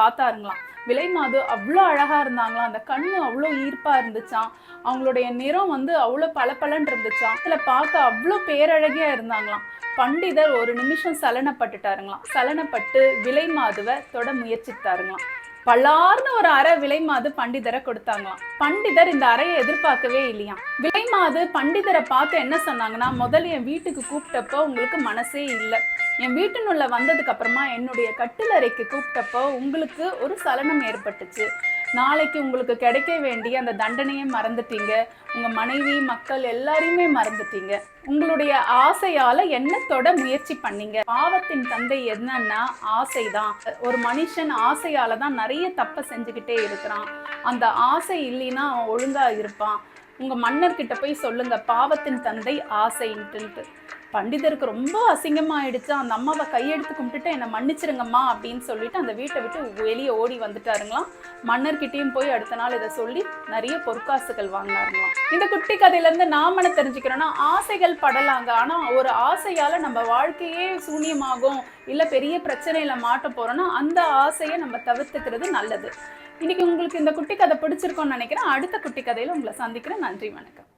பார்த்தாருங்களாம். விலைமாது அவ்வளோ அழகா இருந்தாங்களாம். அந்த கண்ணு அவ்வளோ ஈர்ப்பா இருந்துச்சாம். அவங்களுடைய நிறம் வந்து அவ்வளோ பளபளன்னு இருந்துச்சாம். இதுல பார்க்க அவ்வளோ பேரழகியா இருந்தாங்களாம். பண்டிதர் ஒரு நிமிஷம் சலனப்பட்டுட்டாருங்களாம். சலனப்பட்டு விலைமாதுவை தொட முயற்சித்தாருங்களாம். பல்லார்னு ஒரு அறை விலைமாது பண்டிதரை கொடுத்தாங்களாம். பண்டிதர் இந்த அறையை எதிர்பார்க்கவே இல்லையாம். விலைமாது பண்டிதரை பார்த்து என்ன சொன்னாங்கன்னா, முதல்ல என் வீட்டுக்கு கூப்பிட்டப்போ உங்களுக்கு மனசே இல்லை. என் வீட்டினுள்ள வந்ததுக்கு அப்புறமா என்னுடைய கட்டிலறைக்கு கூப்பிட்டப்போ உங்களுக்கு ஒரு சலனம் ஏற்பட்டுச்சு. நாளைக்கு உங்களுக்கு கிடைக்க வேண்டிய அந்த தண்டனையை மறந்துட்டீங்க. உங்க மனைவி மக்கள் எல்லாரையுமே மறந்துட்டீங்க. உங்களுடைய ஆசையால எண்ணத்தோட முயற்சி பண்ணீங்க. பாவத்தின் தந்தை என்னன்னா ஆசைதான். ஒரு மனுஷன் ஆசையால தான் நிறைய தப்ப செஞ்சுக்கிட்டே இருக்கிறான். அந்த ஆசை இல்லைன்னா அவன் ஒழுங்கா இருப்பான். உங்க மன்னர்கிட்ட போய் சொல்லுங்க, பாவத்தின் தந்தை ஆசைன்ட்டு. பண்டிதருக்கு ரொம்ப அசிங்கமாயிடுச்சு. அந்த அம்மாவை கையெடுத்து கும்பிட்டுட்டு என்னை மன்னிச்சிருங்கம்மா அப்படின்னு சொல்லிட்டு அந்த வீட்டை விட்டு வெளியே ஓடி வந்துட்டாருங்களாம். மன்னர்கிட்டையும் போய் அடுத்த நாள் இதை சொல்லி நிறைய பொற்காசுகள் வாங்கினாருங்களாம். இந்த குட்டி கதையில இருந்து நாம என்ன தெரிஞ்சுக்கிறோம்னா, ஆசைகள் படலாங்க, ஆனா ஒரு ஆசையால நம்ம வாழ்க்கையே சூனியமாகும், இல்ல பெரிய பிரச்சனையில மாட்ட போறோம்னா அந்த ஆசையை நம்ம தவிர்த்துக்கிறது நல்லது. இன்னைக்கு உங்களுக்கு இந்த குட்டி கதை பிடிச்சிருக்கோன்னு நினைக்கிறேன். அடுத்த குட்டி கதையில உங்களை சந்திக்கிறேன். நன்றி, வணக்கம்.